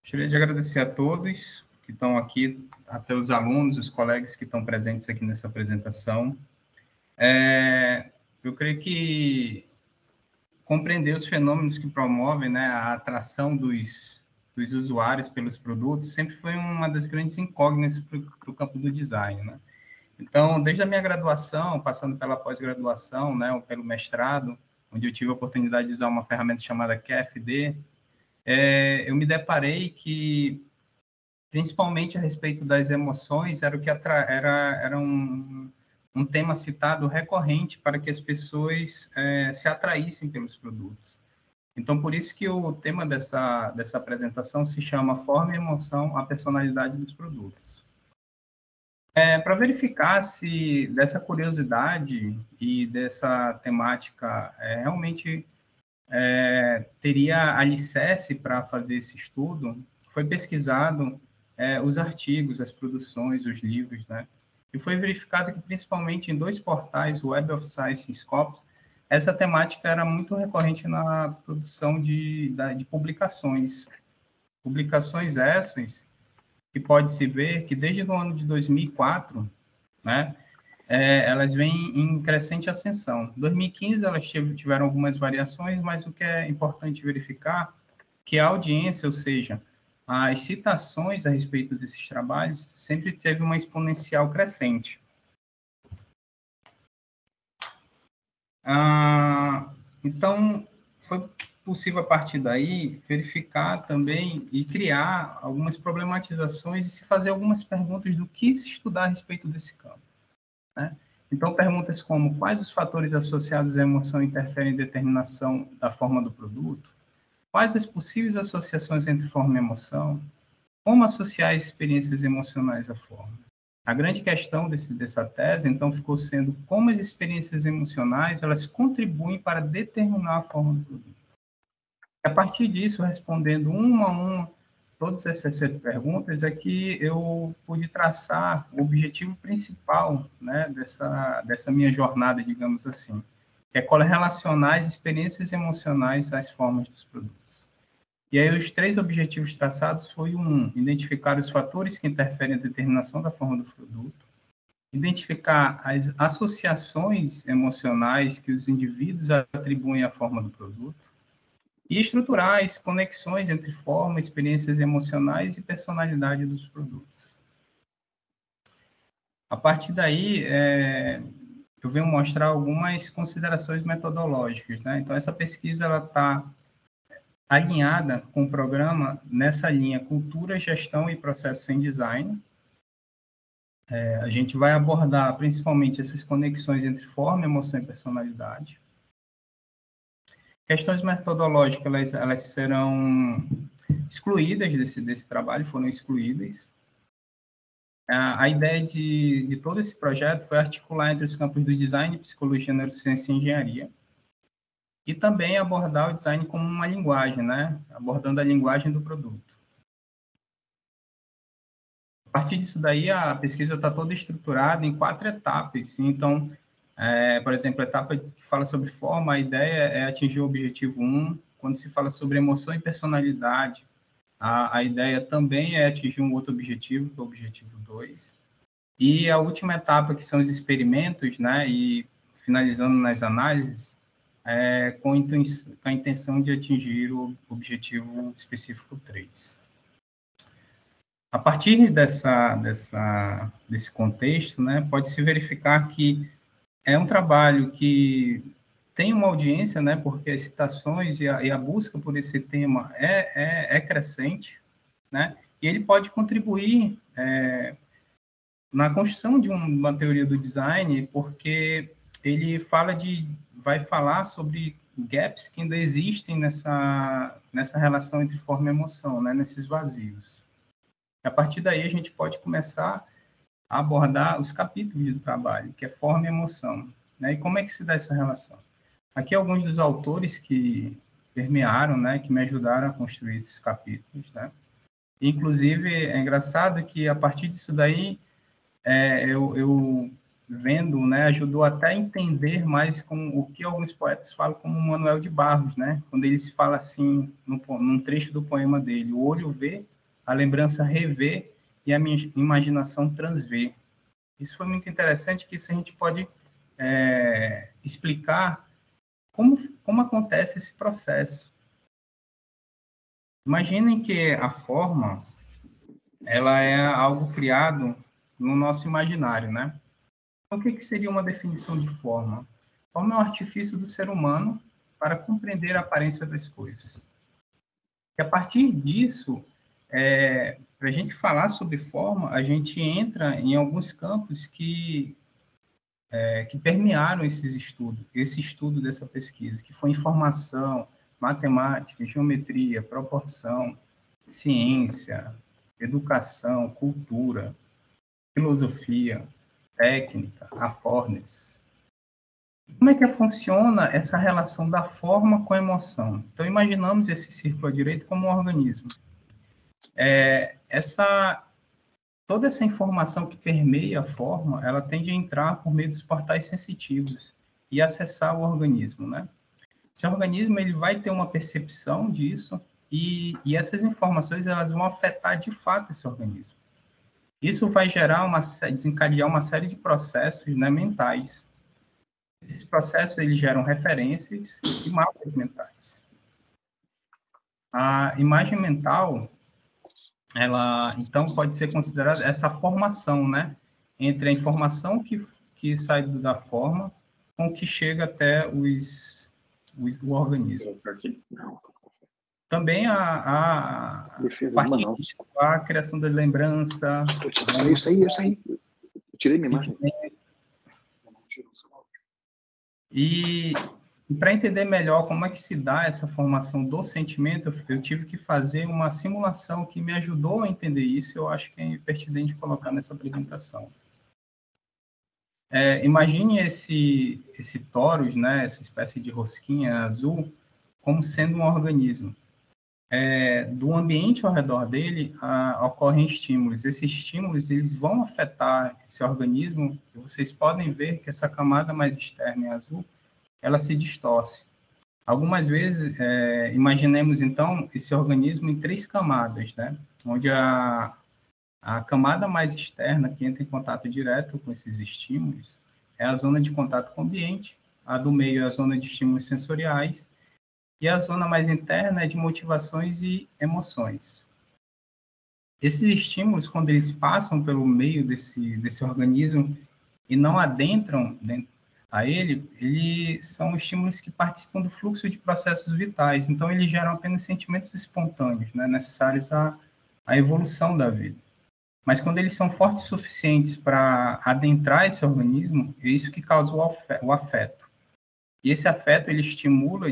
Gostaria de agradecer a todos que estão aqui, até os alunos, os colegas que estão presentes aqui nessa apresentação. Eu creio que compreender os fenômenos que promovem, né, a atração dos usuários pelos produtos sempre foi uma das grandes incógnitas para o campo do design, né? Então, desde a minha graduação, passando pela pós-graduação, né, ou pelo mestrado, onde eu tive a oportunidade de usar uma ferramenta chamada QFD, eu me deparei que, principalmente a respeito das emoções, era o que era um tema citado recorrente para que as pessoas se atraíssem pelos produtos. Então, por isso que o tema dessa apresentação se chama Forma e Emoção, a Personalidade dos Produtos. Para verificar se dessa curiosidade e dessa temática realmente teria alicerce para fazer esse estudo, foi pesquisado os artigos, as produções, os livros, né? E foi verificado que, principalmente em dois portais, o Web of Science e Scopus, essa temática era muito recorrente na produção de publicações. Publicações essas que pode-se ver que desde o ano de 2004, né, elas vêm em crescente ascensão. Em 2015, elas tiveram algumas variações, mas o que é importante verificar que a audiência, ou seja, as citações a respeito desses trabalhos, sempre teve uma exponencial crescente. Então, foi possível, a partir daí, verificar também e criar algumas problematizações e se fazer algumas perguntas do que se estudar a respeito desse campo, né? Então, perguntas como: quais os fatores associados à emoção interferem em determinação da forma do produto? Quais as possíveis associações entre forma e emoção? Como associar as experiências emocionais à forma? A grande questão dessa tese, então, ficou sendo como as experiências emocionais elas contribuem para determinar a forma do produto. A partir disso, respondendo uma a uma todas essas 7 perguntas, é que eu pude traçar o objetivo principal, né, dessa minha jornada, digamos assim, que é correlacionar as experiências emocionais às formas dos produtos. E aí os 3 objetivos traçados foi identificar os fatores que interferem na determinação da forma do produto, identificar as associações emocionais que os indivíduos atribuem à forma do produto, e estruturar as conexões entre forma, experiências emocionais e personalidade dos produtos. A partir daí, eu venho mostrar algumas considerações metodológicas, né? Então, essa pesquisa está alinhada com o programa nessa linha Cultura, Gestão e Processos em Design. A gente vai abordar principalmente essas conexões entre forma, emoção e personalidade. Questões metodológicas, elas serão excluídas desse trabalho, foram excluídas. A ideia de todo esse projeto foi articular entre os campos do design, psicologia, neurociência e engenharia, e também abordar o design como uma linguagem, né? Abordando a linguagem do produto. A partir disso daí, a pesquisa está toda estruturada em 4 etapas. Então, por exemplo, a etapa que fala sobre forma, a ideia é atingir o objetivo 1. Quando se fala sobre emoção e personalidade, a ideia também é atingir um outro objetivo, que é o objetivo 2. E a última etapa, que são os experimentos, né, e finalizando nas análises, com a intenção de atingir o objetivo específico 3. A partir desse contexto, né, pode-se verificar que é um trabalho que tem uma audiência, né, porque as citações e a busca por esse tema é crescente, né, e ele pode contribuir na construção de uma teoria do design, porque ele vai falar sobre gaps que ainda existem nessa relação entre forma e emoção, né, nesses vazios. A partir daí, a gente pode começar a abordar os capítulos do trabalho, que é forma e emoção, né? E como é que se dá essa relação? Aqui alguns dos autores que permearam, né, que me ajudaram a construir esses capítulos, né? Inclusive, é engraçado que, a partir disso daí, eu vendo, né, ajudou até a entender mais o que alguns poetas falam como Manuel de Barros, né? Quando ele se fala assim, num trecho do poema dele: o olho vê, a lembrança rever e a minha imaginação transver. Isso foi muito interessante, que isso a gente pode explicar como acontece esse processo. Imaginem que a forma, ela é algo criado no nosso imaginário, né? Então, o que seria uma definição de forma? Forma é um artifício do ser humano para compreender a aparência das coisas. E a partir disso, para a gente falar sobre forma, a gente entra em alguns campos que permearam esse estudo dessa pesquisa, que foi informação, matemática, geometria, proporção, ciência, educação, cultura, filosofia, técnica, a Fornes. Como é que funciona essa relação da forma com a emoção? Então, imaginamos esse círculo à direita como um organismo. Toda essa informação que permeia a forma, ela tende a entrar por meio dos portais sensitivos e acessar o organismo, né? Esse organismo, ele vai ter uma percepção disso e essas informações, elas vão afetar de fato esse organismo. Isso vai desencadear uma série de processos, né, mentais. Esses processos, eles geram referências e mapas mentais. A imagem mental, ela, então, pode ser considerada essa formação, né, entre a informação que sai da forma com o que chega até o organismo. Também a partir disso, a criação da lembrança. Eu saí. Eu tirei minha imagem. E para entender melhor como é que se dá essa formação do sentimento, eu tive que fazer uma simulação que me ajudou a entender isso, eu acho que é pertinente colocar nessa apresentação. Imagine esse torus, né, essa espécie de rosquinha azul, como sendo um organismo. Do ambiente ao redor dele ocorrem estímulos. Esses estímulos, eles vão afetar esse organismo, e vocês podem ver que essa camada mais externa em azul, ela se distorce. Algumas vezes, imaginemos, então, esse organismo em 3 camadas, né? Onde a camada mais externa, que entra em contato direto com esses estímulos, é a zona de contato com o ambiente, a do meio é a zona de estímulos sensoriais, e a zona mais interna é de motivações e emoções. Esses estímulos, quando eles passam pelo meio desse organismo e não adentram a ele, eles são estímulos que participam do fluxo de processos vitais. Então, eles geram apenas sentimentos espontâneos, né, necessários à evolução da vida. Mas quando eles são fortes o suficientes para adentrar esse organismo, é isso que causa o afeto. E esse afeto, ele estimula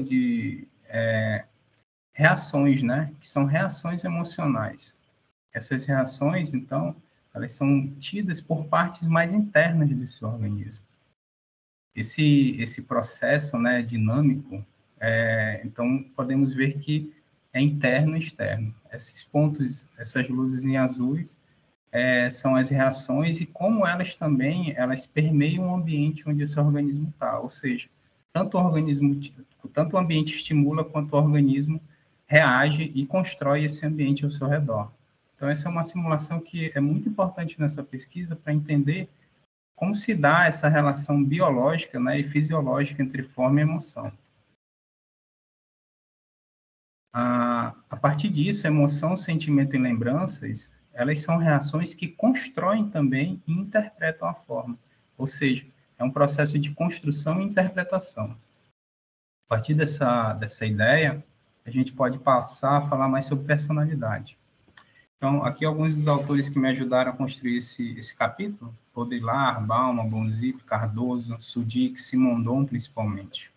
reações, né, que são reações emocionais. Essas reações, então, elas são tidas por partes mais internas desse organismo. Esse processo, né, dinâmico, então, podemos ver que é interno e externo. Esses pontos, essas luzes em azuis, são as reações e como elas permeiam o ambiente onde esse organismo está, ou seja, tanto o ambiente estimula quanto o organismo reage e constrói esse ambiente ao seu redor. Então, essa é uma simulação que é muito importante nessa pesquisa para entender como se dá essa relação biológica, né, e fisiológica entre forma e emoção. A partir disso, emoção, sentimento e lembranças, elas são reações que constroem também e interpretam a forma. Ou seja, é um processo de construção e interpretação. A partir dessa ideia, a gente pode passar a falar mais sobre personalidade. Então, aqui alguns dos autores que me ajudaram a construir esse capítulo: Baudrillard, Bauman, Bonzip, Cardoso, Sudik, Simondon, principalmente.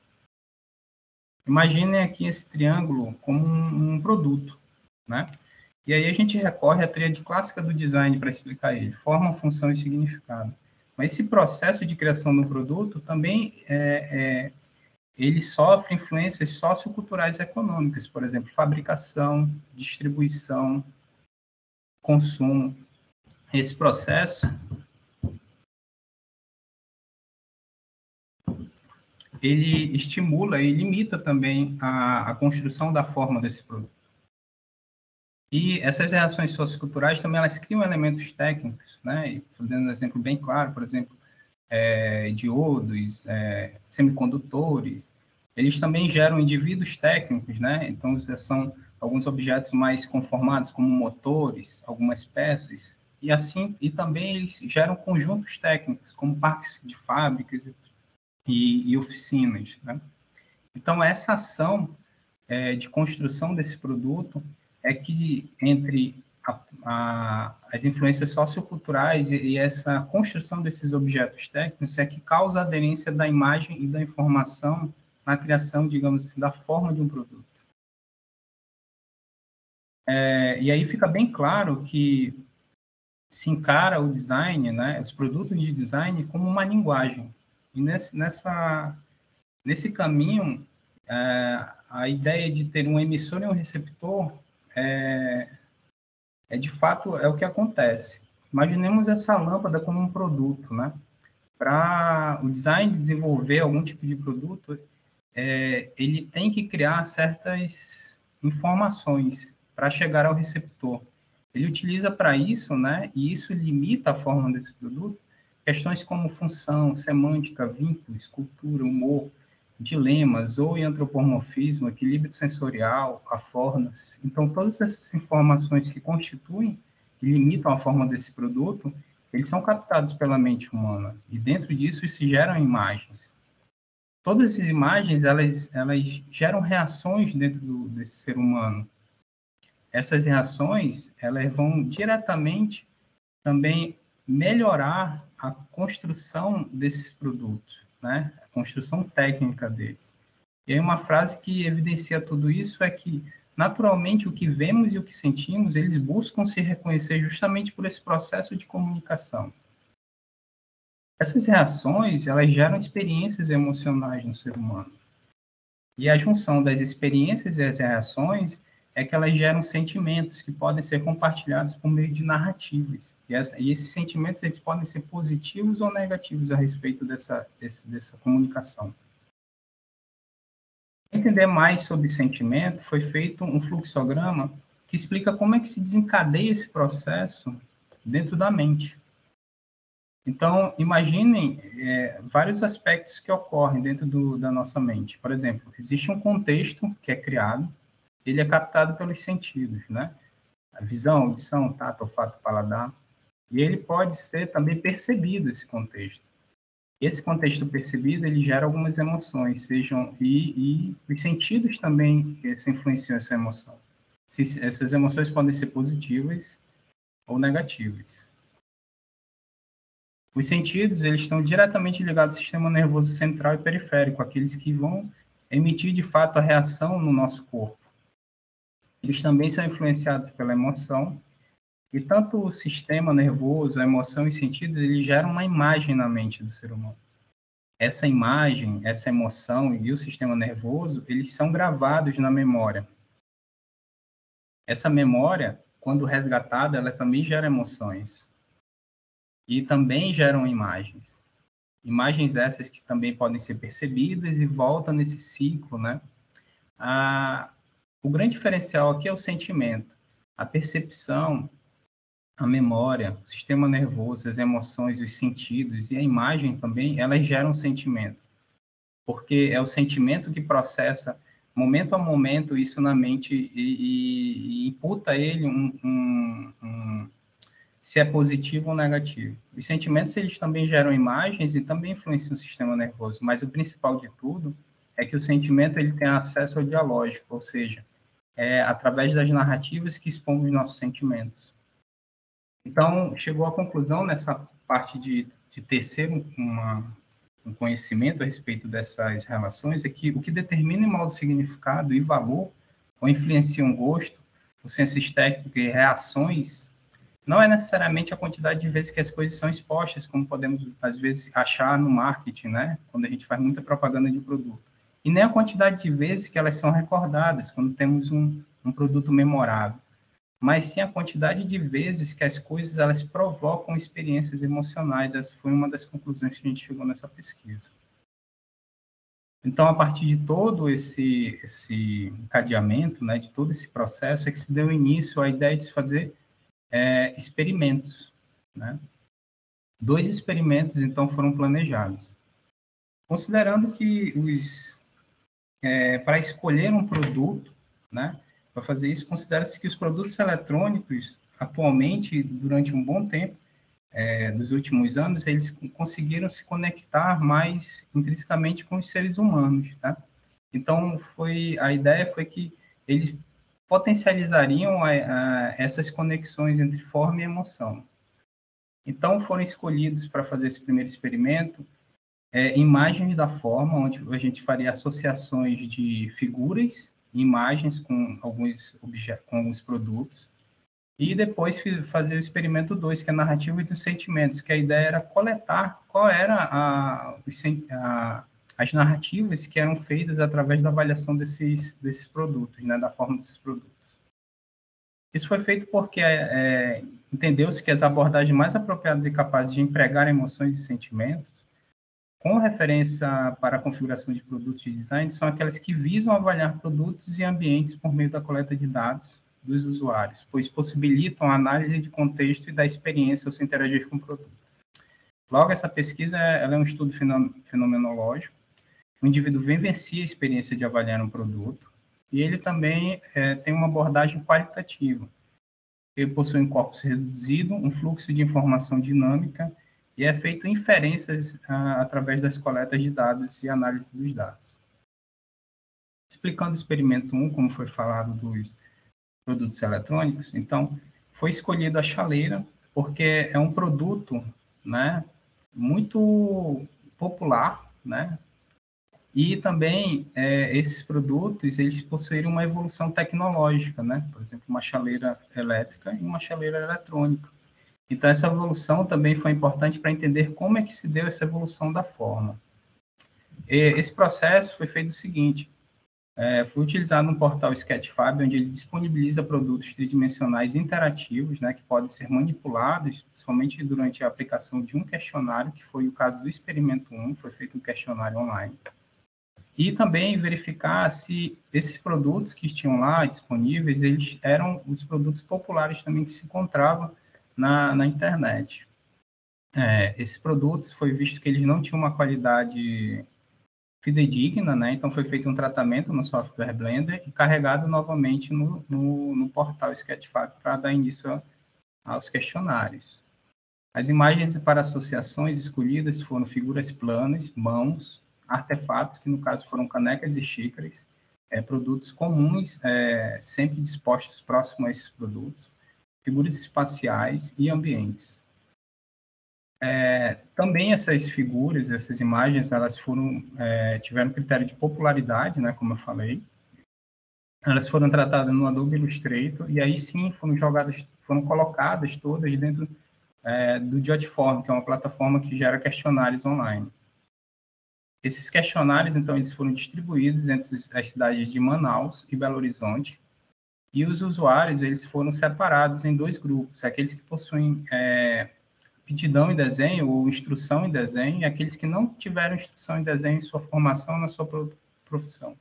Imaginem aqui esse triângulo como um produto, né? E aí a gente recorre à tríade clássica do design para explicar ele: forma, função e significado. Mas esse processo de criação do produto também ele sofre influências socioculturais e econômicas, por exemplo, fabricação, distribuição, consumo. Esse processo ele estimula e limita também a construção da forma desse produto. E essas reações socioculturais também elas criam elementos técnicos, né? E dando um exemplo bem claro, por exemplo, diodos, semicondutores, eles também geram indivíduos técnicos, né? Então, são alguns objetos mais conformados, como motores, algumas peças, e assim, e também eles geram conjuntos técnicos, como parques de fábricas e oficinas, né? Então, essa ação de construção desse produto é que, entre as influências socioculturais e essa construção desses objetos técnicos, é que causa a aderência da imagem e da informação na criação, digamos assim, da forma de um produto. E aí fica bem claro que se encara o design, né, os produtos de design, como uma linguagem. E nesse caminho, a ideia de ter um emissor e um receptor de fato é o que acontece. Imaginemos essa lâmpada como um produto, né? Para o design desenvolver algum tipo de produto, ele tem que criar certas informações para chegar ao receptor. Ele utiliza para isso, né? E isso limita a forma desse produto, questões como função, semântica, vínculo, escultura, humor, dilemas, ou antropomorfismo, equilíbrio sensorial, affordances. Então, todas essas informações que constituem e limitam a forma desse produto, eles são captados pela mente humana. E dentro disso, se geram imagens. Todas essas imagens, elas geram reações dentro desse ser humano. Essas reações, elas vão diretamente também melhorar a construção desses produtos, né? A construção técnica deles. E aí uma frase que evidencia tudo isso é que, naturalmente, o que vemos e o que sentimos, eles buscam se reconhecer justamente por esse processo de comunicação. Essas reações, elas geram experiências emocionais no ser humano. E a junção das experiências e as reações é que elas geram sentimentos que podem ser compartilhados por meio de narrativas. E esses sentimentos eles podem ser positivos ou negativos a respeito dessa comunicação. Para entender mais sobre sentimento, foi feito um fluxograma que explica como é que se desencadeia esse processo dentro da mente. Então, imaginem vários aspectos que ocorrem dentro da nossa mente. Por exemplo, existe um contexto que é criado, ele é captado pelos sentidos, né? A visão, audição, tato, olfato, paladar. E ele pode ser também percebido, esse contexto. Esse contexto percebido, ele gera algumas emoções, e os sentidos também se influenciam essa emoção. Essas emoções podem ser positivas ou negativas. Os sentidos, eles estão diretamente ligados ao sistema nervoso central e periférico, aqueles que vão emitir, de fato, a reação no nosso corpo. Eles também são influenciados pela emoção, e tanto o sistema nervoso, a emoção e os sentidos, eles geram uma imagem na mente do ser humano. Essa imagem, essa emoção e o sistema nervoso, eles são gravados na memória. Essa memória, quando resgatada, ela também gera emoções. E também geram imagens. Imagens essas que também podem ser percebidas e voltam nesse ciclo, né? O grande diferencial aqui é o sentimento. A percepção, a memória, o sistema nervoso, as emoções, os sentidos e a imagem também, elas geram sentimento. Porque é o sentimento que processa, momento a momento, isso na mente e imputa a ele se é positivo ou negativo. Os sentimentos, eles também geram imagens e também influenciam o sistema nervoso, mas o principal de tudo é que o sentimento ele tem acesso ao dialógico, ou seja, através das narrativas que expõem os nossos sentimentos. Então, chegou à conclusão nessa parte de tecer um conhecimento a respeito dessas relações é que o que determina em modo significado e valor, ou influencia um gosto, o senso estético e reações, não é necessariamente a quantidade de vezes que as coisas são expostas, como podemos, às vezes, achar no marketing, né? Quando a gente faz muita propaganda de produto. E nem a quantidade de vezes que elas são recordadas, quando temos um produto memorável. Mas sim a quantidade de vezes que as coisas elas provocam experiências emocionais. Essa foi uma das conclusões que a gente chegou nessa pesquisa. Então, a partir de todo esse encadeamento, né, de todo esse processo, é que se deu início à ideia de se fazer experimentos, né? 2 experimentos, então, foram planejados. Considerando que para escolher um produto, né, para fazer isso, considera-se que os produtos eletrônicos, atualmente, durante um bom tempo, dos últimos anos, eles conseguiram se conectar mais intrinsecamente com os seres humanos, tá? Então, a ideia foi que eles potencializariam essas conexões entre forma e emoção. Então, foram escolhidos para fazer esse primeiro experimento imagens da forma, onde a gente faria associações de figuras, imagens com alguns produtos, e depois fazer o experimento 2, que é a narrativa e dos sentimentos, que a ideia era coletar qual era as narrativas que eram feitas através da avaliação desses produtos, né, da forma desses produtos. Isso foi feito porque entendeu-se que as abordagens mais apropriadas e capazes de empregar emoções e sentimentos, com referência para a configuração de produtos de design, são aquelas que visam avaliar produtos e ambientes por meio da coleta de dados dos usuários, pois possibilitam a análise de contexto e da experiência ao se interagir com o produto. Logo, essa pesquisa ela é um estudo fenomenológico. O indivíduo vivencia a experiência de avaliar um produto e ele também tem uma abordagem qualitativa. Ele possui um corpus reduzido, um fluxo de informação dinâmica e é feito inferências através das coletas de dados e análise dos dados. Explicando o experimento 1, como foi falado dos produtos eletrônicos, então, foi escolhida a chaleira, porque é um produto, né, muito popular, né, e também esses produtos, eles possuíram uma evolução tecnológica, né, por exemplo, uma chaleira elétrica e uma chaleira eletrônica. Então, essa evolução também foi importante para entender como é que se deu essa evolução da forma. Esse processo foi feito o seguinte, foi utilizado um portal Sketchfab, onde ele disponibiliza produtos tridimensionais interativos, né, que podem ser manipulados, principalmente durante a aplicação de um questionário, que foi o caso do experimento 1, foi feito um questionário online. E também verificar se esses produtos que tinham lá disponíveis, eles eram os produtos populares também que se encontravam na internet. Esses produtos foi visto que eles não tinham uma qualidade fidedigna, né? Então foi feito um tratamento no software Blender e carregado novamente no portal Sketchfab para dar início aos questionários. As imagens para associações escolhidas foram figuras planas, mãos, artefatos, que no caso foram canecas e xícaras, produtos comuns, sempre dispostos próximos a esses produtos, figuras espaciais e ambientes. Também essas figuras, essas imagens, elas tiveram critério de popularidade, né, como eu falei. Elas foram tratadas no Adobe Illustrator e aí sim foram colocadas todas dentro do Jotform, que é uma plataforma que gera questionários online. Esses questionários, então, eles foram distribuídos entre as cidades de Manaus e Belo Horizonte e os usuários, eles foram separados em 2 grupos, aqueles que possuem aptidão em desenho ou instrução em desenho e aqueles que não tiveram instrução em desenho em sua formação, na sua profissão.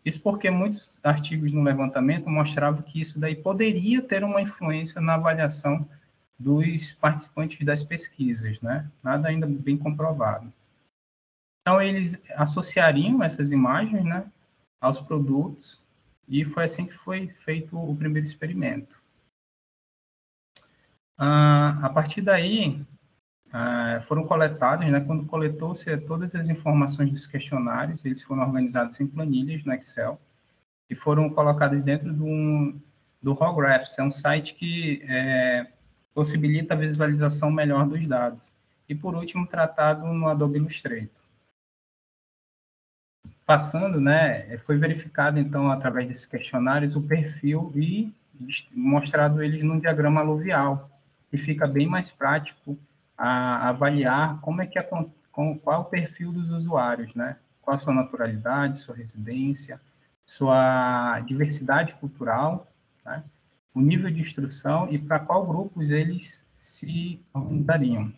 Isso porque muitos artigos no levantamento mostravam que isso daí poderia ter uma influência na avaliação dos participantes das pesquisas, né? Nada ainda bem comprovado. Então, eles associariam essas imagens, né, aos produtos e foi assim que foi feito o primeiro experimento. A partir daí, foram coletados, né, quando coletou-se todas as informações dos questionários, eles foram organizados em planilhas no Excel e foram colocados dentro do Hallgraphs, é um site que possibilita a visualização melhor dos dados. E, por último, tratado no Adobe Illustrator. Passando, né, foi verificado, então, através desses questionários, o perfil e mostrado eles num diagrama aluvial, e fica bem mais prático a avaliar qual é o perfil dos usuários, né? Qual a sua naturalidade, sua residência, sua diversidade cultural, né? O nível de instrução e para qual grupos eles se organizariam.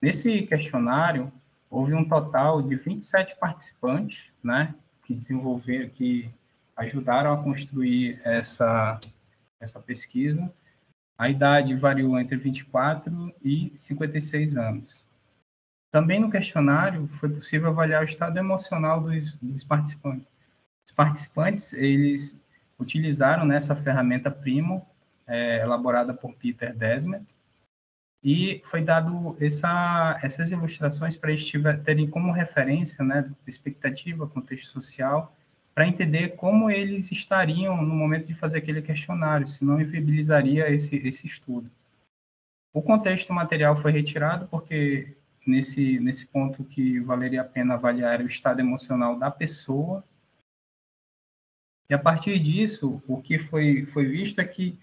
Nesse questionário, houve um total de 27 participantes, né, que ajudaram a construir essa pesquisa. A idade variou entre 24 e 56 anos. Também no questionário foi possível avaliar o estado emocional dos participantes. Os participantes, eles utilizaram essa ferramenta Primo, elaborada por Peter Desmet, e foi dado essas ilustrações para eles terem como referência, né, expectativa, contexto social, para entender como eles estariam no momento de fazer aquele questionário, se não inviabilizaria esse estudo. O contexto material foi retirado porque nesse ponto que valeria a pena avaliar o estado emocional da pessoa. E a partir disso, o que foi visto é que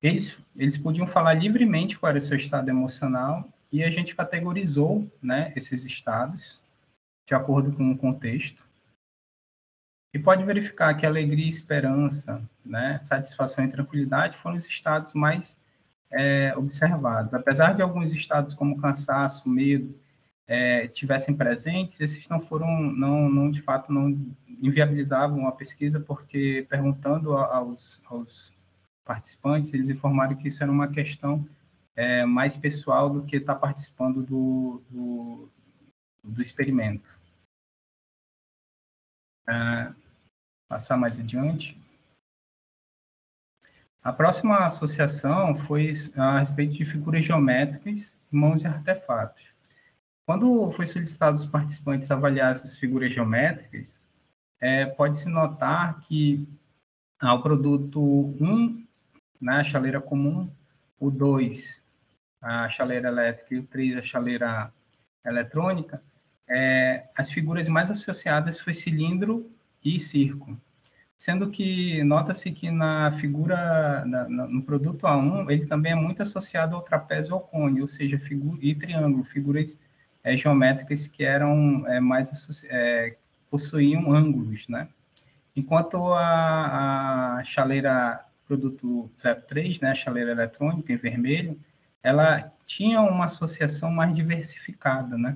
eles podiam falar livremente qual era o seu estado emocional e a gente categorizou, né, esses estados de acordo com o contexto. E pode verificar que alegria, esperança, né, satisfação e tranquilidade foram os estados mais observados. Apesar de alguns estados como cansaço, medo, tivessem presentes, esses não de fato não inviabilizavam a pesquisa, porque perguntando aos participantes, eles informaram que isso era uma questão mais pessoal do que estar participando do experimento. Passar mais adiante. A próxima associação foi a respeito de figuras geométricas, mãos e artefatos. Quando foi solicitado aos participantes avaliar essas figuras geométricas, pode-se notar que ao produto 1, na chaleira comum, o 2, a chaleira elétrica, e o 3, a chaleira eletrônica, as figuras mais associadas foi cilindro e círculo. Sendo que nota-se que na figura, no produto A1, ele também é muito associado ao trapézio ao cone, ou seja, e triângulo, figuras geométricas que eram possuíam ângulos, né? Enquanto a chaleira produto 03, né, a chaleira eletrônica em vermelho, ela tinha uma associação mais diversificada, né?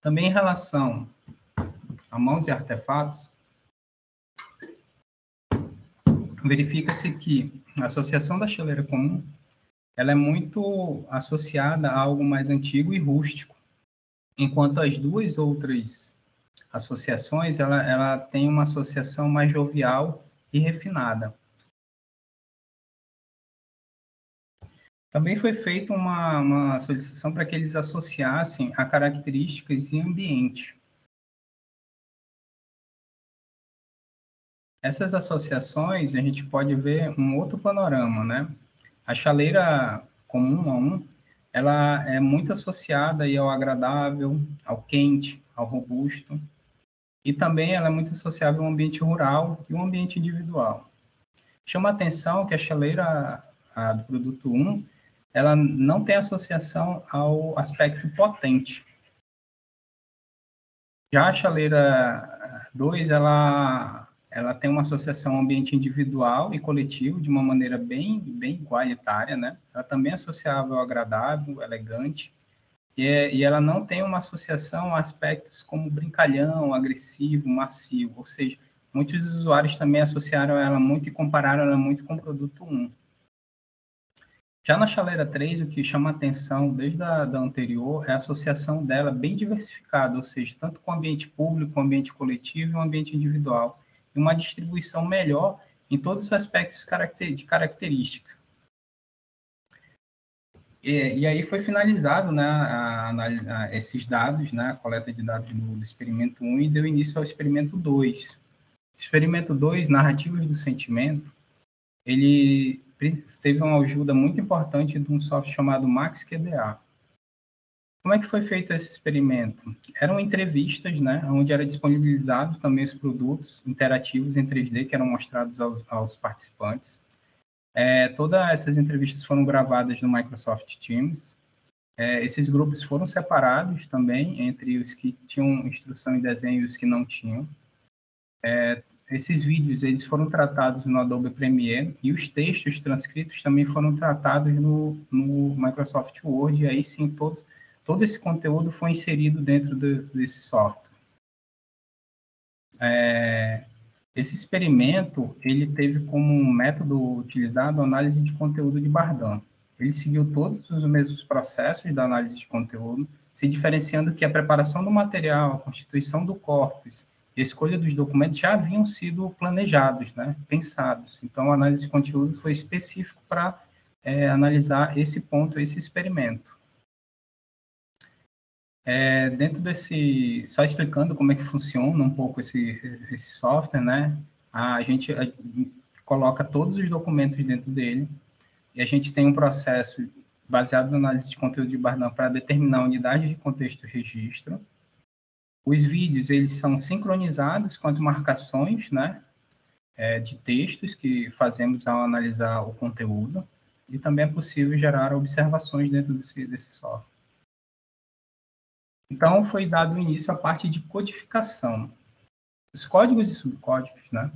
Também em relação a mãos e artefatos, verifica-se que a associação da chaleira comum ela é muito associada a algo mais antigo e rústico, enquanto as duas outras associações ela tem uma associação mais jovial e refinada. Também foi feita uma solicitação para que eles associassem a características e ambiente. Essas associações, a gente pode ver um outro panorama, né? A chaleira comum A1, ela é muito associada aí ao agradável, ao quente, ao robusto, e também ela é muito associada ao ambiente rural e ao ambiente individual. Chama a atenção que a chaleira do produto 1, ela não tem associação ao aspecto potente. Já a chaleira 2, ela tem uma associação ao ambiente individual e coletivo de uma maneira bem igualitária, né? Ela também é associável ao agradável, elegante, e ela não tem uma associação a aspectos como brincalhão, agressivo, macio, ou seja, muitos usuários também associaram ela muito e compararam ela muito com o produto 1. Já na chaleira 3, o que chama a atenção desde a anterior é a associação dela bem diversificada, ou seja, tanto com o ambiente público, com o ambiente coletivo e o ambiente individual, e uma distribuição melhor em todos os aspectos de característica. E aí foi finalizado, né, esses dados, né, a coleta de dados do experimento 1 e deu início ao experimento 2. Experimento 2, Narrativas do Sentimento, ele teve uma ajuda muito importante de um software chamado MaxQDA. Como é que foi feito esse experimento? Eram entrevistas, né, onde era disponibilizado também os produtos interativos em 3D que eram mostrados aos participantes. Todas essas entrevistas foram gravadas no Microsoft Teams. Esses grupos foram separados também entre os que tinham instrução em desenho e os que não tinham. Esses vídeos eles foram tratados no Adobe Premiere e os textos transcritos também foram tratados no Microsoft Word, e aí sim todos todo esse conteúdo foi inserido dentro desse software. Esse experimento, ele teve como método utilizado a análise de conteúdo de Bardan. Ele seguiu todos os mesmos processos da análise de conteúdo, se diferenciando que a preparação do material, a constituição do corpus e a escolha dos documentos já haviam sido planejados, né, pensados. Então, a análise de conteúdo foi específico para analisar esse ponto, esse experimento. Dentro desse, só explicando como é que funciona um pouco esse software, né, a gente coloca todos os documentos dentro dele, e a gente tem um processo baseado na análise de conteúdo de Bardan para determinar a unidade de contexto e registro. Os vídeos, eles são sincronizados com as marcações, né, de textos que fazemos ao analisar o conteúdo, e também é possível gerar observações dentro desse software. Então, foi dado início à parte de codificação. Os códigos e subcódigos, né?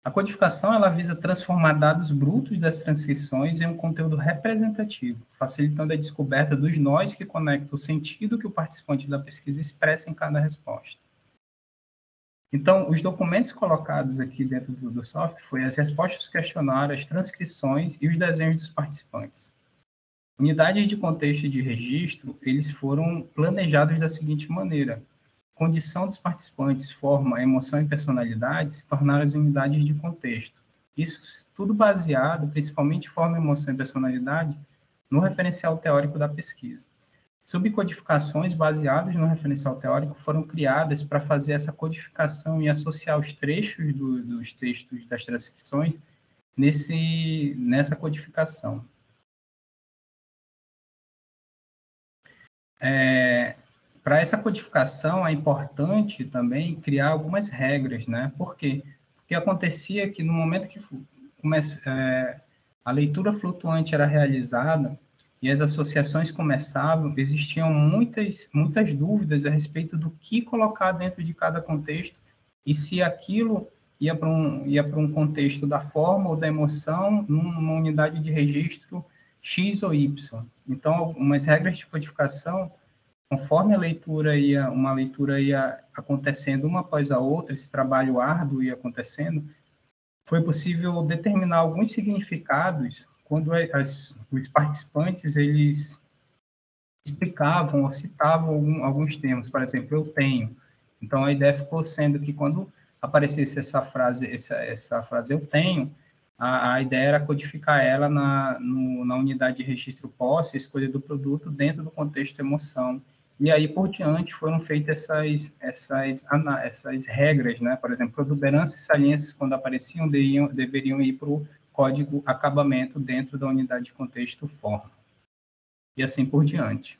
A codificação, ela visa transformar dados brutos das transcrições em um conteúdo representativo, facilitando a descoberta dos nós que conectam o sentido que o participante da pesquisa expressa em cada resposta. Então, os documentos colocados aqui dentro do software foram as respostas do questionário, as transcrições e os desenhos dos participantes. Unidades de contexto e de registro, eles foram planejados da seguinte maneira: condição dos participantes, forma, emoção e personalidade se tornaram as unidades de contexto. Isso tudo baseado, principalmente em forma, emoção e personalidade, no referencial teórico da pesquisa. Subcodificações baseadas no referencial teórico foram criadas para fazer essa codificação e associar os trechos dos textos das transcrições nessa codificação. Para essa codificação, é importante também criar algumas regras, né? Por quê? Porque acontecia que no momento que a leitura flutuante era realizada e as associações começavam, existiam muitas dúvidas a respeito do que colocar dentro de cada contexto e se aquilo ia para um contexto da forma ou da emoção numa unidade de registro X ou Y. Então, algumas regras de codificação, conforme uma leitura ia acontecendo uma após a outra, esse trabalho árduo ia acontecendo, foi possível determinar alguns significados quando os participantes, eles explicavam ou citavam alguns termos. Por exemplo, eu tenho. Então, a ideia ficou sendo que quando aparecesse essa frase eu tenho, a ideia era codificar ela na unidade de registro posse, escolha do produto dentro do contexto emoção. E aí, por diante, foram feitas essas regras, né? Por exemplo, protuberâncias e saliências, quando apareciam, deveriam ir para o código acabamento dentro da unidade de contexto forma. E assim por diante.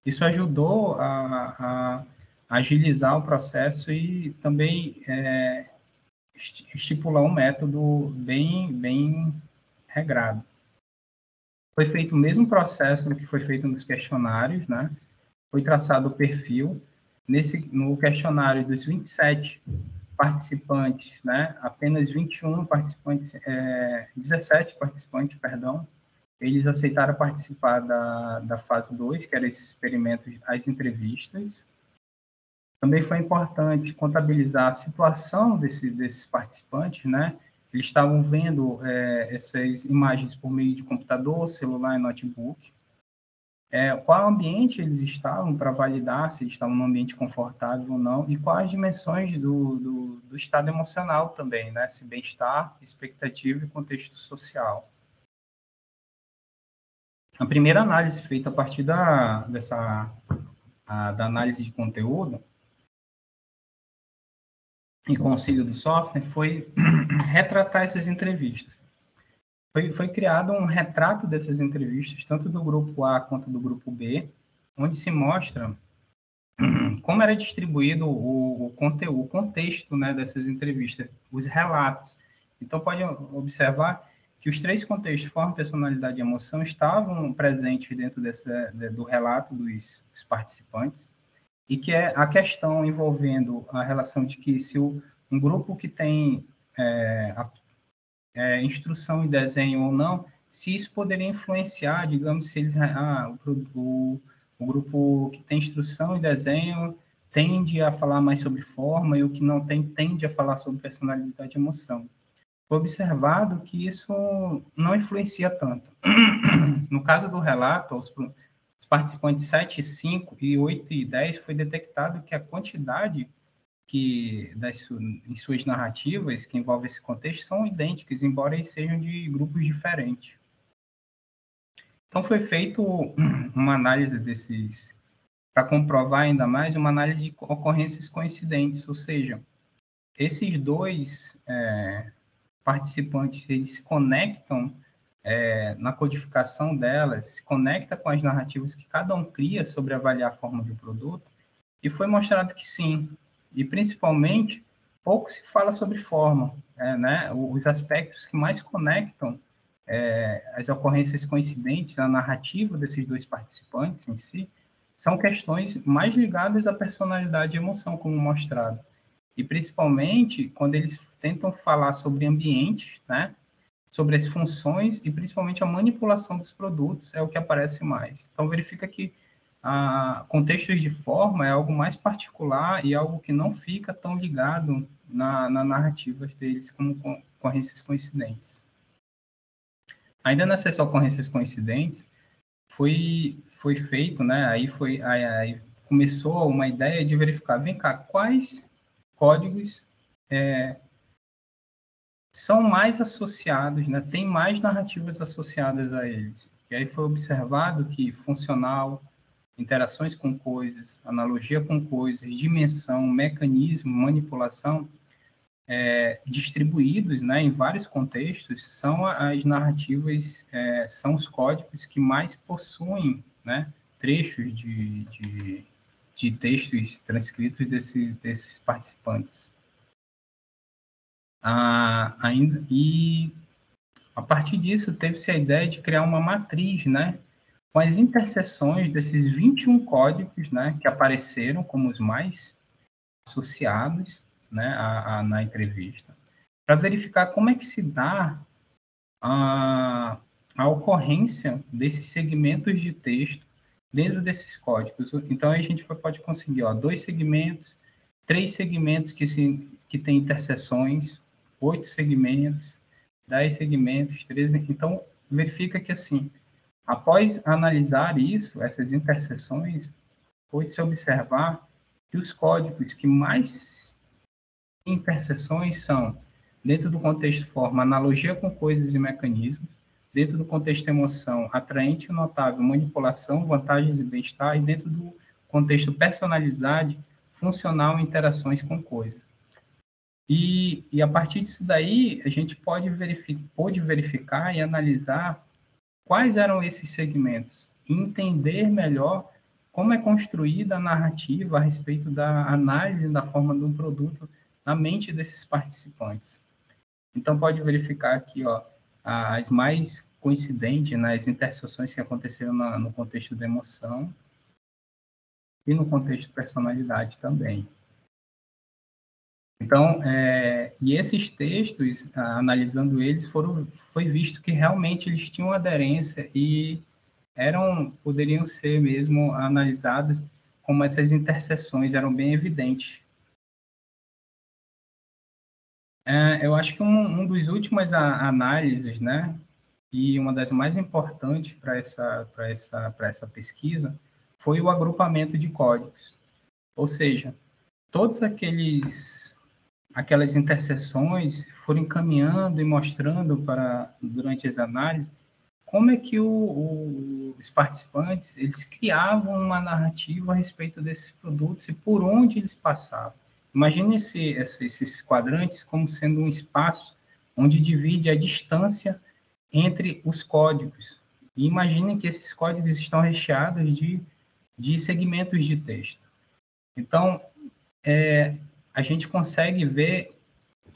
Isso ajudou a agilizar o processo e também estipular um método bem regrado. Foi feito o mesmo processo do que foi feito nos questionários, né? Foi traçado o perfil. No questionário dos 27 participantes, né? Apenas 21 participantes, 17 participantes, perdão, eles aceitaram participar da fase 2, que era esse experimento, as entrevistas. Também foi importante contabilizar a situação desses participantes, né? Eles estavam vendo essas imagens por meio de computador, celular e notebook. Qual ambiente eles estavam para validar se eles estavam num ambiente confortável ou não, e quais as dimensões do estado emocional também, né? Se bem-estar, expectativa e contexto social. A primeira análise feita a partir da análise de conteúdo e com auxílio do software foi retratar essas entrevistas. Foi criado um retrato dessas entrevistas, tanto do grupo A quanto do grupo B, onde se mostra como era distribuído o conteúdo, o contexto, né, dessas entrevistas, os relatos. Então, pode observar que os 3 contextos, forma, personalidade e emoção, estavam presentes dentro do relato dos participantes, e que é a questão envolvendo a relação de que se um grupo que tem instrução e desenho ou não, se isso poderia influenciar, digamos, se eles, O grupo que tem instrução e desenho tende a falar mais sobre forma, e o que não tem tende a falar sobre personalidade e emoção. Foi observado que isso não influencia tanto. No caso do relato, os participantes 7, 5 e 8 e 10 foi detectado que a quantidade em suas narrativas que envolve esse contexto são idênticas, embora eles sejam de grupos diferentes. Então foi feito uma análise desses, para comprovar ainda mais, uma análise de ocorrências coincidentes, ou seja, esses dois participantes, eles se conectam na codificação delas, se conecta com as narrativas que cada um cria sobre avaliar a forma de um produto, e foi mostrado que sim, e principalmente, pouco se fala sobre forma, né? Os aspectos que mais conectam as ocorrências coincidentes, a narrativa desses dois participantes em si, são questões mais ligadas à personalidade e emoção, como mostrado. E principalmente quando eles tentam falar sobre ambientes, né? Sobre as funções e principalmente a manipulação dos produtos é o que aparece mais. Então, verifica que contextos de forma é algo mais particular e algo que não fica tão ligado na narrativa deles como ocorrências coincidentes. Ainda nessas ocorrências coincidentes, foi feito, né? Aí começou uma ideia de verificar, vem cá, quais códigos são mais associados, né? Tem mais narrativas associadas a eles. E aí foi observado que funcional, interações com coisas, analogia com coisas, dimensão, mecanismo, manipulação, distribuídos, né, em vários contextos, são as narrativas, são os códigos que mais possuem, né, trechos de textos transcritos desses participantes. E a partir disso teve-se a ideia de criar uma matriz, né, com as interseções desses 21 códigos, né, que apareceram como os mais associados, né, na entrevista, para verificar como é que se dá a ocorrência desses segmentos de texto dentro desses códigos. Então, a gente pode conseguir 2 segmentos, 3 segmentos que têm interseções, 8 segmentos, 10 segmentos, 13. Então, verifica que, assim, após analisar isso, essas interseções, pode-se observar que os códigos que mais interseções são, dentro do contexto forma, analogia com coisas e mecanismos, dentro do contexto emoção, atraente e notável, manipulação, vantagens e bem-estar, e dentro do contexto personalidade, funcional, interações com coisas. E a partir disso daí, a gente pôde verificar e analisar quais eram esses segmentos, e entender melhor como é construída a narrativa a respeito da análise da forma de um produto na mente desses participantes. Então, pode verificar aqui as mais coincidentes nas interseções que aconteceram no contexto da emoção e no contexto de personalidade também. Então, e esses textos, analisando eles, foi visto que realmente eles tinham aderência e poderiam ser mesmo analisados como essas interseções eram bem evidentes. Eu acho que um dos últimos análises, né, e uma das mais importantes para essa pesquisa, foi o agrupamento de códigos. Ou seja, todas aquelas interseções foram encaminhando e mostrando durante as análises, como é que os participantes eles criavam uma narrativa a respeito desses produtos e por onde eles passavam. Imagine esses quadrantes como sendo um espaço onde divide a distância entre os códigos. E imagine que esses códigos estão recheados de segmentos de texto. Então, a gente consegue ver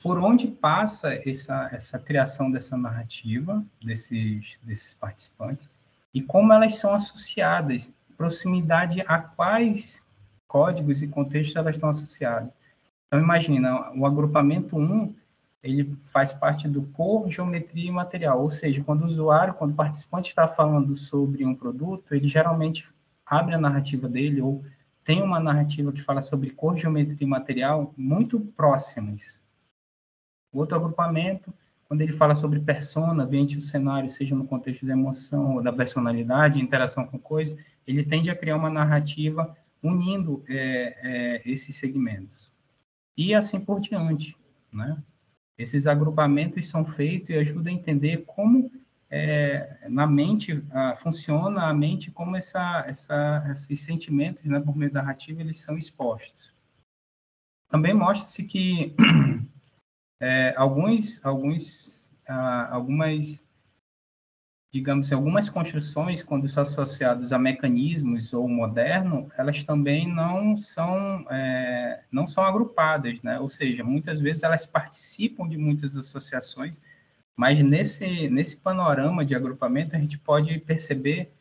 por onde passa essa criação dessa narrativa, desses participantes, e como elas são associadas, proximidade a quais códigos e contextos elas estão associadas. Então, imagina, o agrupamento 1, ele faz parte do cor, geometria e material, ou seja, quando o participante está falando sobre um produto, ele geralmente abre a narrativa dele, ou tem uma narrativa que fala sobre cor, geometria e material muito próximas. O outro agrupamento, quando ele fala sobre persona, ambiente e o cenário, seja no contexto da emoção ou da personalidade, interação com coisas, ele tende a criar uma narrativa unindo esses segmentos. E assim por diante, né? Esses agrupamentos são feitos e ajudam a entender como na mente funciona a mente, como esses sentimentos, né, por meio da narrativa, eles são expostos. Também mostra-se que algumas, digamos assim, algumas construções, quando são associadas a mecanismos ou moderno, elas também não são agrupadas, né? Ou seja, muitas vezes elas participam de muitas associações, mas nesse panorama de agrupamento a gente pode perceber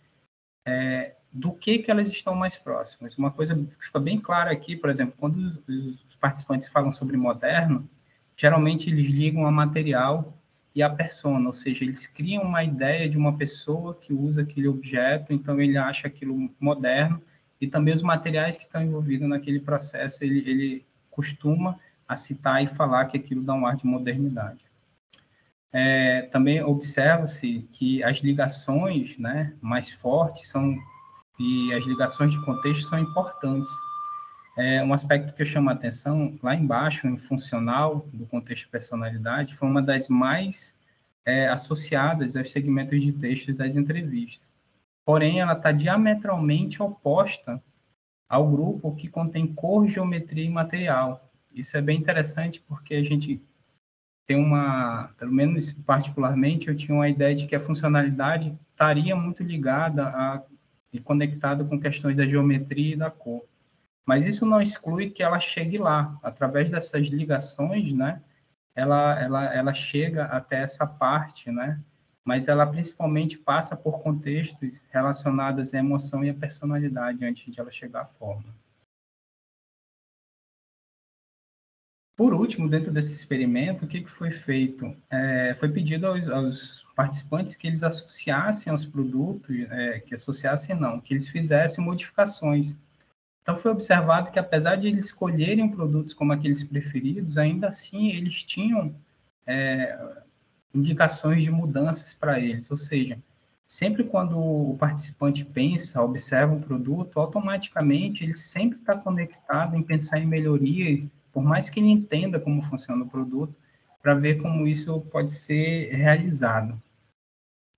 do que elas estão mais próximas. Uma coisa que fica bem clara aqui, por exemplo, quando os participantes falam sobre moderno, geralmente eles ligam a material e a persona, ou seja, eles criam uma ideia de uma pessoa que usa aquele objeto, então ele acha aquilo moderno, e também os materiais que estão envolvidos naquele processo, ele costuma a citar e falar que aquilo dá um ar de modernidade. Também observa-se que as ligações, né, mais fortes e as ligações de contexto são importantes. Um aspecto que eu chamo a atenção, lá embaixo, em funcional, do contexto de personalidade, foi uma das mais associadas aos segmentos de textos das entrevistas. Porém, ela está diametralmente oposta ao grupo que contém cor, geometria e material. Isso é bem interessante porque a gente tem pelo menos particularmente, eu tinha uma ideia de que a funcionalidade estaria muito ligada e conectada com questões da geometria e da cor. Mas isso não exclui que ela chegue lá. Através dessas ligações, né, ela chega até essa parte, né, mas ela principalmente passa por contextos relacionados à emoção e à personalidade antes de ela chegar à forma. Por último, dentro desse experimento, o que foi feito? Foi pedido aos participantes que eles associassem aos produtos, que eles fizessem modificações. Então, foi observado que, apesar de eles escolherem produtos como aqueles preferidos, ainda assim eles tinham indicações de mudanças para eles. Ou seja, sempre quando o participante pensa, observa um produto, automaticamente ele sempre está conectado em pensar em melhorias, por mais que ele entenda como funciona o produto, para ver como isso pode ser realizado.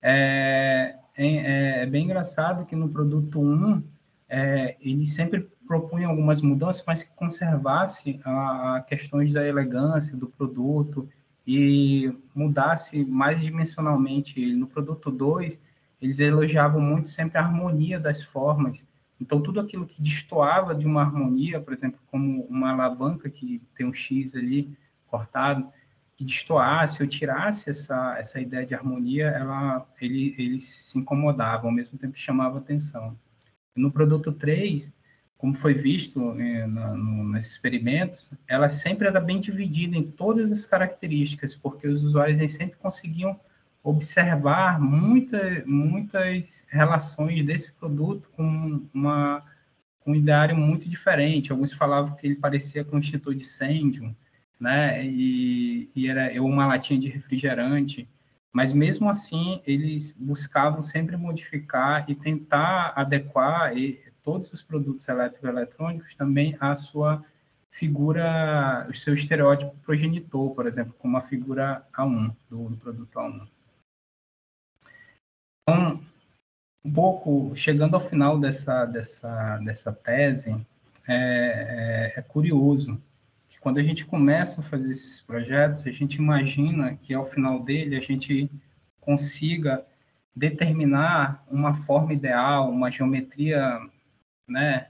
É bem engraçado que no produto 1, ele sempre propunha algumas mudanças, mas que conservasse a questões da elegância do produto e mudasse mais dimensionalmente ele. No produto 2, eles elogiavam muito sempre a harmonia das formas. Então, tudo aquilo que destoava de uma harmonia, por exemplo, como uma alavanca que tem um X ali cortado, que destoasse ou tirasse essa ideia de harmonia, eles se incomodavam, ao mesmo tempo que chamava atenção. No produto 3, como foi visto nesses experimentos, ela sempre era bem dividida em todas as características, porque os usuários sempre conseguiam observar muitas relações desse produto com um ideário muito diferente. Alguns falavam que ele parecia com um extintor de incêndio, né? E era uma latinha de refrigerante. Mas, mesmo assim, eles buscavam sempre modificar e tentar adequar todos os produtos eletroeletrônicos também à sua figura, o seu estereótipo progenitor, por exemplo, como a figura A1, do produto A1. Então, um pouco, chegando ao final dessa tese, é curioso que quando a gente começa a fazer esses projetos, a gente imagina que ao final dele a gente consiga determinar uma forma ideal, uma geometria, né,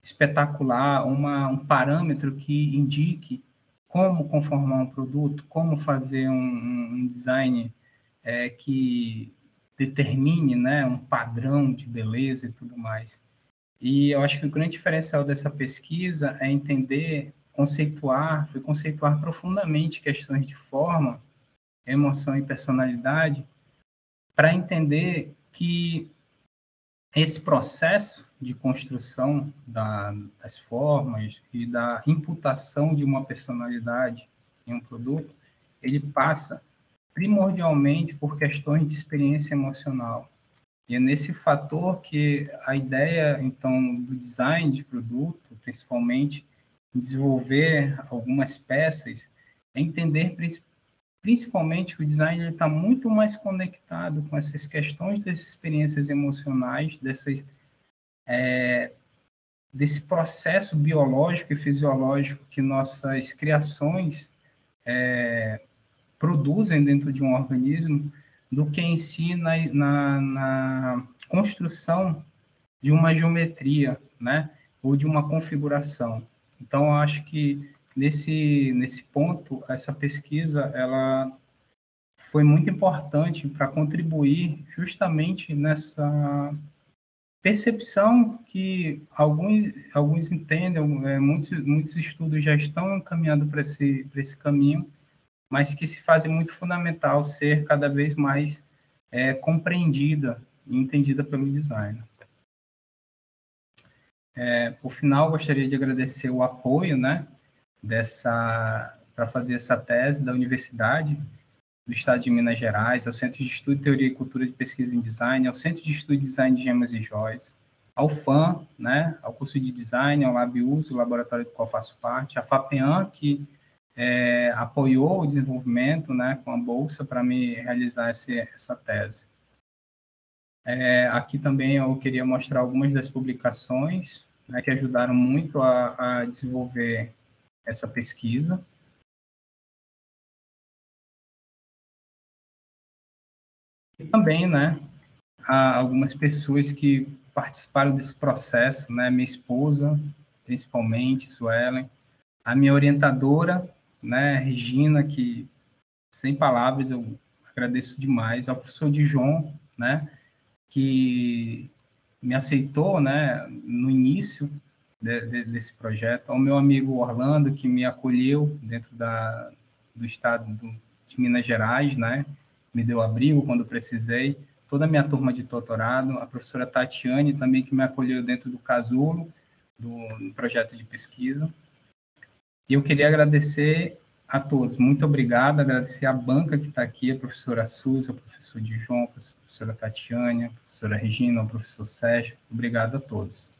espetacular, um parâmetro que indique como conformar um produto, como fazer um design que determine, né, um padrão de beleza e tudo mais. E eu acho que o grande diferencial dessa pesquisa é entender, conceituar profundamente questões de forma, emoção e personalidade, para entender que esse processo de construção das formas e da imputação de uma personalidade em um produto, ele passa primordialmente por questões de experiência emocional. E é nesse fator que a ideia, então, do design de produto, principalmente, desenvolver algumas peças, é entender principalmente que o design está muito mais conectado com essas questões das experiências emocionais, desse processo biológico e fisiológico que nossas criações produzem dentro de um organismo, do que em si na construção de uma geometria, né? Ou de uma configuração. Então, eu acho que nesse ponto, essa pesquisa ela foi muito importante para contribuir justamente nessa percepção que alguns entendem, muitos estudos já estão encaminhando para esse caminho, mas que se faz muito fundamental ser cada vez mais compreendida e entendida pelo design. Por final, gostaria de agradecer o apoio, né, para fazer essa tese da Universidade do Estado de Minas Gerais, ao Centro de Estudo, Teoria e Cultura de Pesquisa em Design, ao Centro de Estudo de Design de Gemas e Joias, ao FAM, né, ao curso de Design, ao LabUse, o laboratório do qual faço parte, a FAPEAM, que apoiou o desenvolvimento, né, com a bolsa para me realizar essa tese. Aqui também eu queria mostrar algumas das publicações, né, que ajudaram muito a desenvolver essa pesquisa. E também, né, há algumas pessoas que participaram desse processo, né, minha esposa, principalmente, Suelen, a minha orientadora, né, Regina, que, sem palavras, eu agradeço demais, ao professor Dijon, né, que me aceitou, né, no início desse projeto, ao meu amigo Orlando, que me acolheu dentro do estado de Minas Gerais, né, me deu abrigo quando precisei, toda a minha turma de doutorado, a professora Tatiane também, que me acolheu dentro do casulo, do projeto de pesquisa. E eu queria agradecer a todos, muito obrigado, agradecer a banca que está aqui, a professora Suzy, o professor Dijon, a professora Tatiane, a professora Regina, o professor Sérgio, obrigado a todos.